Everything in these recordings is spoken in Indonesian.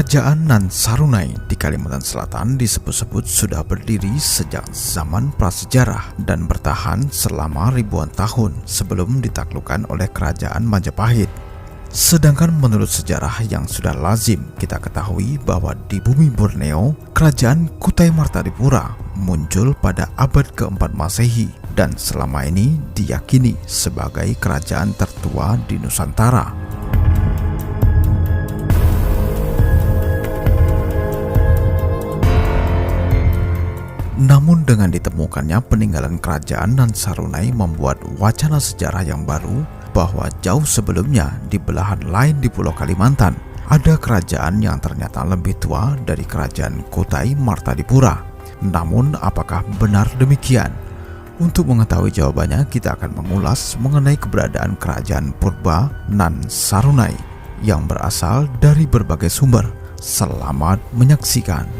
Kerajaan Nan Sarunai di Kalimantan Selatan disebut-sebut sudah berdiri sejak zaman prasejarah dan bertahan selama ribuan tahun sebelum ditaklukkan oleh Kerajaan Majapahit. Sedangkan menurut sejarah yang sudah lazim kita ketahui bahwa di bumi Borneo, Kerajaan Kutai Martadipura muncul pada abad keempat Masehi dan selama ini diyakini sebagai kerajaan tertua di Nusantara. Namun dengan ditemukannya peninggalan kerajaan Nan Sarunai membuat wacana sejarah yang baru bahwa jauh sebelumnya di belahan lain di Pulau Kalimantan ada kerajaan yang ternyata lebih tua dari kerajaan Kutai Martadipura. Namun apakah benar demikian? Untuk mengetahui jawabannya kita akan mengulas mengenai keberadaan kerajaan purba Nan Sarunai yang berasal dari berbagai sumber. Selamat menyaksikan.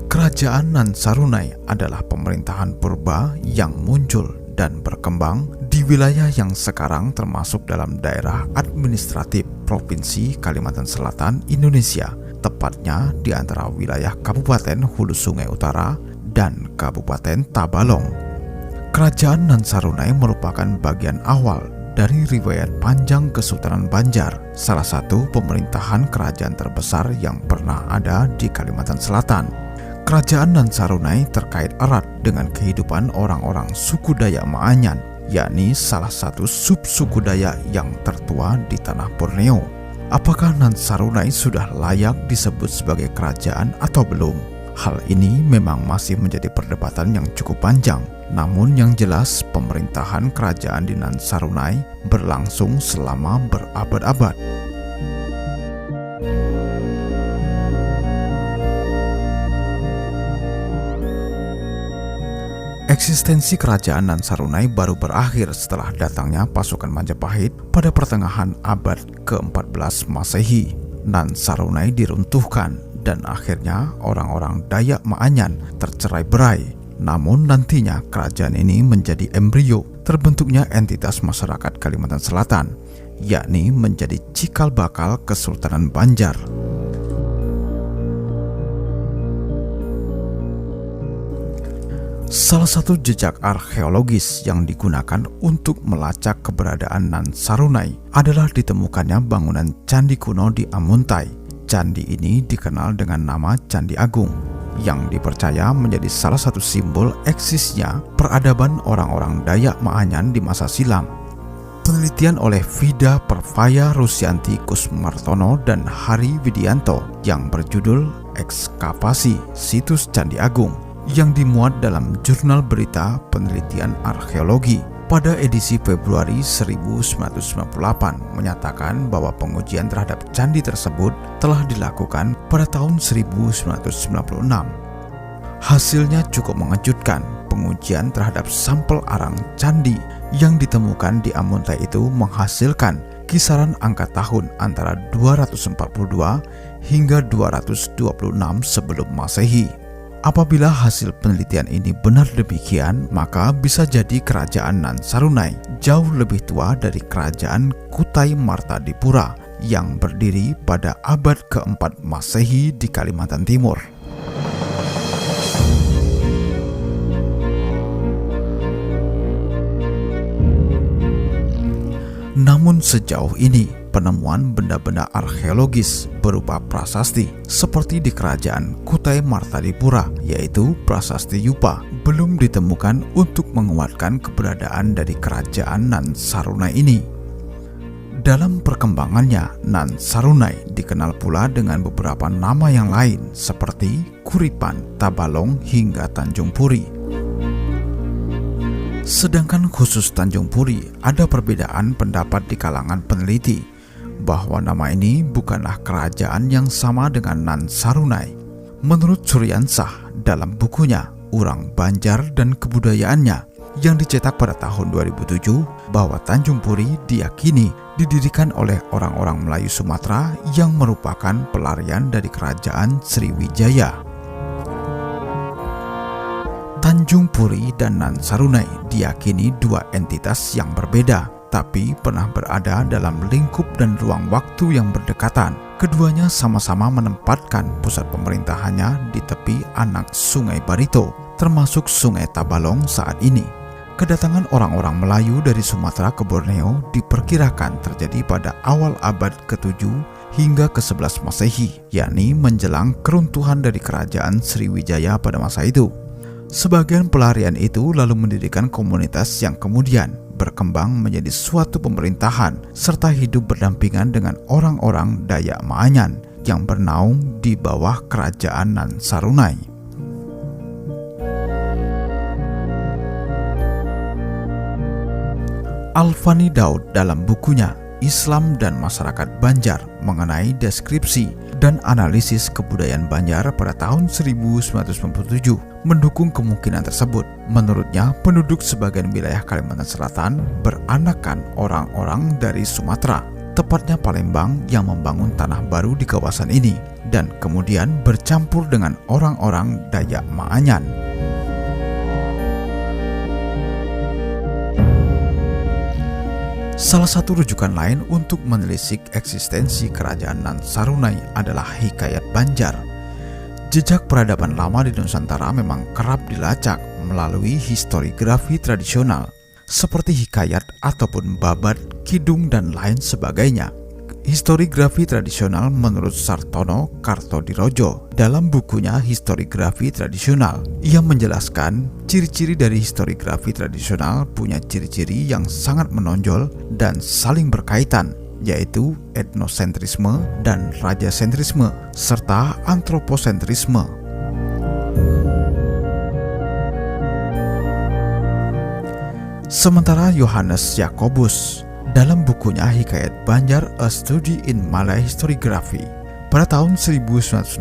Kerajaan Nan Sarunai adalah pemerintahan purba yang muncul dan berkembang di wilayah yang sekarang termasuk dalam daerah administratif Provinsi Kalimantan Selatan, Indonesia, tepatnya di antara wilayah Kabupaten Hulu Sungai Utara dan Kabupaten Tabalong. Kerajaan Nan Sarunai merupakan bagian awal dari riwayat panjang Kesultanan Banjar, salah satu pemerintahan kerajaan terbesar yang pernah ada di Kalimantan Selatan. Kerajaan Nan Sarunai terkait erat dengan kehidupan orang-orang suku Dayak Maanyan, yakni salah satu sub-suku Dayak yang tertua di tanah Borneo. Apakah Nan Sarunai sudah layak disebut sebagai kerajaan atau belum? Hal ini memang masih menjadi perdebatan yang cukup panjang. Namun yang jelas pemerintahan kerajaan di Nan Sarunai berlangsung selama berabad-abad. Eksistensi kerajaan Nan Sarunai baru berakhir setelah datangnya pasukan Majapahit pada pertengahan abad ke-14 Masehi. Nan Sarunai diruntuhkan dan akhirnya orang-orang Dayak Maanyan tercerai-berai. Namun nantinya kerajaan ini menjadi embrio terbentuknya entitas masyarakat Kalimantan Selatan, yakni menjadi cikal bakal Kesultanan Banjar. Salah satu jejak arkeologis yang digunakan untuk melacak keberadaan Nan Sarunai adalah ditemukannya bangunan candi kuno di Amuntai. Candi ini dikenal dengan nama Candi Agung, yang dipercaya menjadi salah satu simbol eksisnya peradaban orang-orang Dayak Maanyan di masa silam. Penelitian oleh Vida Pervaya Rusyanti Kusmartono dan Hari Widianto yang berjudul Ekskavasi Situs Candi Agung yang dimuat dalam Jurnal Berita Penelitian Arkeologi pada edisi Februari 1998 menyatakan bahwa pengujian terhadap candi tersebut telah dilakukan pada tahun 1996. Hasilnya cukup mengejutkan. Pengujian terhadap sampel arang candi yang ditemukan di Amuntai itu menghasilkan kisaran angka tahun antara 242 hingga 226 sebelum Masehi. Apabila hasil penelitian ini benar demikian, maka bisa jadi kerajaan Nan Sarunai jauh lebih tua dari kerajaan Kutai Martadipura yang berdiri pada abad keempat Masehi di Kalimantan Timur. Namun sejauh ini, penemuan benda-benda arkeologis berupa prasasti seperti di kerajaan Kutai Martadipura, yaitu prasasti Yupa, belum ditemukan untuk menguatkan keberadaan dari kerajaan Nan Sarunai ini. Dalam perkembangannya, Nan Sarunai dikenal pula dengan beberapa nama yang lain seperti Kuripan, Tabalong, hingga Tanjung Puri. Sedangkan khusus Tanjung Puri ada perbedaan pendapat di kalangan peneliti bahwa nama ini bukanlah kerajaan yang sama dengan Nan Sarunai. Menurut Suryansah dalam bukunya Urang Banjar dan Kebudayaannya, yang dicetak pada tahun 2007 bahwa Tanjung Puri diyakini didirikan oleh orang-orang Melayu Sumatera yang merupakan pelarian dari kerajaan Sriwijaya. Tanjung Puri dan Nan Sarunai diyakini dua entitas yang berbeda, tapi pernah berada dalam lingkup dan ruang waktu yang berdekatan. Keduanya sama-sama menempatkan pusat pemerintahannya di tepi anak Sungai Barito, termasuk Sungai Tabalong saat ini. Kedatangan orang-orang Melayu dari Sumatera ke Borneo diperkirakan terjadi pada awal abad ke-7 hingga ke-11 Masehi, yakni menjelang keruntuhan dari kerajaan Sriwijaya pada masa itu. Sebagian pelarian itu lalu mendirikan komunitas yang kemudian berkembang menjadi suatu pemerintahan serta hidup berdampingan dengan orang-orang Dayak Maanyan yang bernaung di bawah kerajaan Nan Sarunai. Alfani Daud dalam bukunya Islam dan Masyarakat Banjar mengenai deskripsi dan analisis kebudayaan Banjar pada tahun 1997 mendukung kemungkinan tersebut. Menurutnya, penduduk sebagian wilayah Kalimantan Selatan beranakan orang-orang dari Sumatera, tepatnya Palembang, yang membangun tanah baru di kawasan ini dan kemudian bercampur dengan orang-orang Dayak Maanyan. Salah satu rujukan lain untuk menelisik eksistensi kerajaan Nan Sarunai adalah Hikayat Banjar. Jejak peradaban lama di Nusantara memang kerap dilacak melalui historiografi tradisional seperti hikayat ataupun babat, kidung, dan lain sebagainya. Historiografi tradisional menurut Sartono Kartodirojo dalam bukunya Historiografi Tradisional. Ia menjelaskan ciri-ciri dari historiografi tradisional punya ciri-ciri yang sangat menonjol dan saling berkaitan, yaitu etnosentrisme dan rajasentrisme serta antroposentrisme. Sementara Johannes Jacobus dalam bukunya Hikayat Banjar A Study in Malay Historiography pada tahun 1968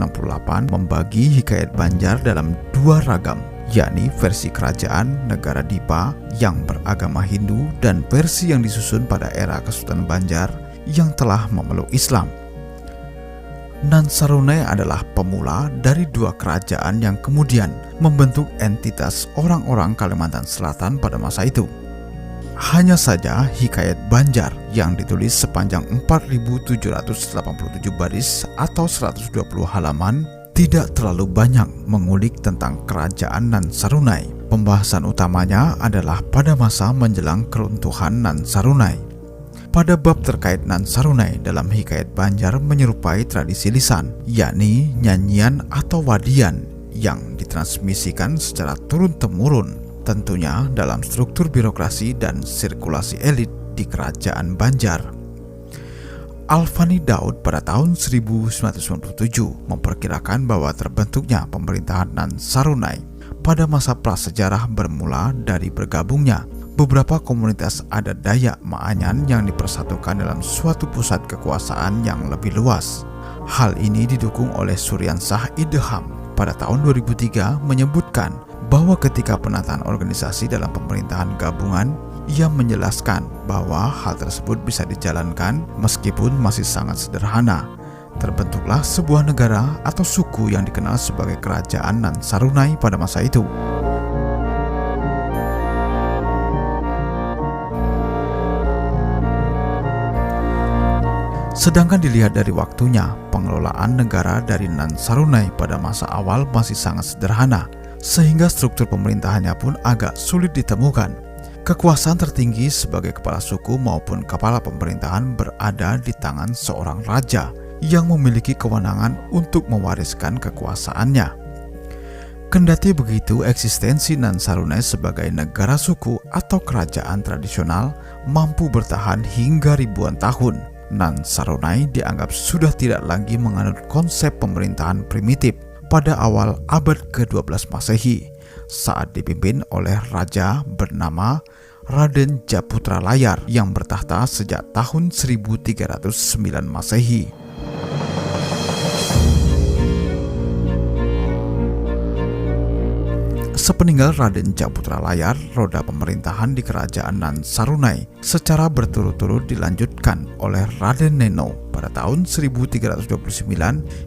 membagi Hikayat Banjar dalam dua ragam, yakni versi kerajaan negara Dipa yang beragama Hindu dan versi yang disusun pada era Kesultanan Banjar yang telah memeluk Islam. Nan Sarunai adalah pemula dari dua kerajaan yang kemudian membentuk entitas orang-orang Kalimantan Selatan pada masa itu. Hanya saja Hikayat Banjar yang ditulis sepanjang 4.787 baris atau 120 halaman tidak terlalu banyak mengulik tentang kerajaan Nan Sarunai. Pembahasan utamanya adalah pada masa menjelang keruntuhan Nan Sarunai. Pada bab terkait Nan Sarunai dalam Hikayat Banjar menyerupai tradisi lisan, yakni nyanyian atau wadian yang ditransmisikan secara turun-temurun, tentunya dalam struktur birokrasi dan sirkulasi elit di kerajaan Banjar. Alfani Daud pada tahun 1997 memperkirakan bahwa terbentuknya pemerintahan Nan Sarunai pada masa prasejarah bermula dari bergabungnya beberapa komunitas adat Dayak Maanyan yang dipersatukan dalam suatu pusat kekuasaan yang lebih luas. Hal ini didukung oleh Suryansah Ideham pada tahun 2003 menyebutkan bahwa ketika penataan organisasi dalam pemerintahan gabungan, ia menjelaskan bahwa hal tersebut bisa dijalankan meskipun masih sangat sederhana. Terbentuklah sebuah negara atau suku yang dikenal sebagai Kerajaan Nan Sarunai pada masa itu. Sedangkan dilihat dari waktunya, pengelolaan negara dari Nan Sarunai pada masa awal masih sangat sederhana, sehingga struktur pemerintahannya pun agak sulit ditemukan. Kekuasaan tertinggi sebagai kepala suku maupun kepala pemerintahan berada di tangan seorang raja yang memiliki kewenangan untuk mewariskan kekuasaannya. Kendati begitu, eksistensi Nan Sarunai sebagai negara suku atau kerajaan tradisional mampu bertahan hingga ribuan tahun. Nan Sarunai dianggap sudah tidak lagi menganut konsep pemerintahan primitif pada awal abad ke-12 Masehi saat dipimpin oleh raja bernama Raden Japutra Layar yang bertahta sejak tahun 1309 Masehi. Sepeninggal Raden Japutra Layar, roda pemerintahan di kerajaan Nan Sarunai secara berturut-turut dilanjutkan oleh Raden Neno pada tahun 1329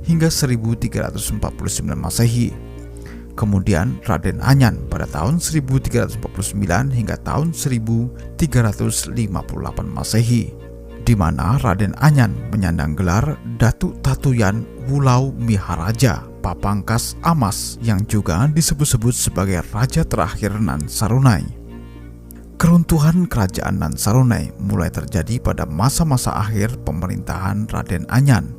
hingga 1349 Masehi. Kemudian Raden Anyan pada tahun 1349 hingga tahun 1358 Masehi, di mana Raden Anyan menyandang gelar Datuk Tatuyan Wulau Miharaja Papangkas Amas yang juga disebut-sebut sebagai raja terakhir Nan Sarunai. Keruntuhan kerajaan Nan Sarunai mulai terjadi pada masa-masa akhir pemerintahan Raden Anyan.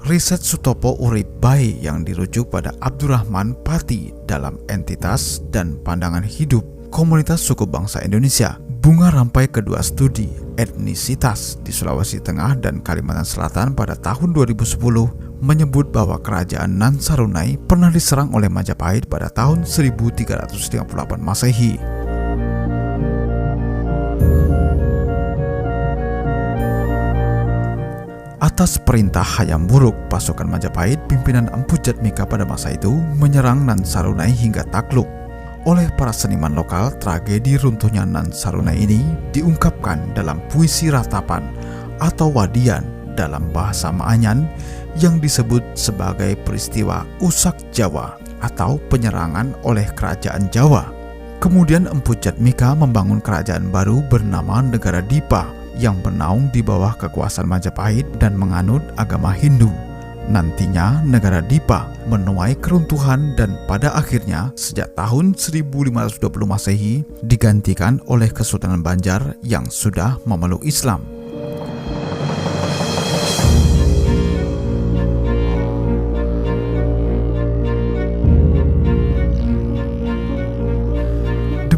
Riset Sutopo Urip Bae yang dirujuk pada Abdurrahman Pati dalam Entitas dan Pandangan Hidup Komunitas Suku Bangsa Indonesia, Bunga Rampai Kedua Studi Etnisitas di Sulawesi Tengah dan Kalimantan Selatan pada tahun 2010 menyebut bahwa kerajaan Nan Sarunai pernah diserang oleh Majapahit pada tahun 1358 Masehi. Atas perintah Hayam Wuruk, pasukan Majapahit pimpinan Empu Jatmika pada masa itu menyerang Nan Sarunai hingga takluk. Oleh para seniman lokal, tragedi runtuhnya Nan Sarunai ini diungkapkan dalam puisi ratapan atau wadian dalam bahasa Maanyan yang disebut sebagai peristiwa Usak Jawa atau penyerangan oleh kerajaan Jawa. Kemudian Empu Jatmika membangun kerajaan baru bernama Negara Dipa yang bernaung di bawah kekuasaan Majapahit dan menganut agama Hindu. Nantinya Negara Dipa menuai keruntuhan dan pada akhirnya sejak tahun 1520 Masehi digantikan oleh Kesultanan Banjar yang sudah memeluk Islam.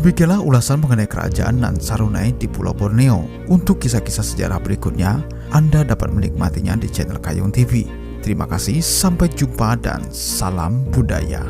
Demikianlah ulasan mengenai kerajaan Nan Sarunai di Pulau Borneo. Untuk kisah-kisah sejarah berikutnya, Anda dapat menikmatinya di channel Kayung TV. Terima kasih, sampai jumpa dan salam budaya.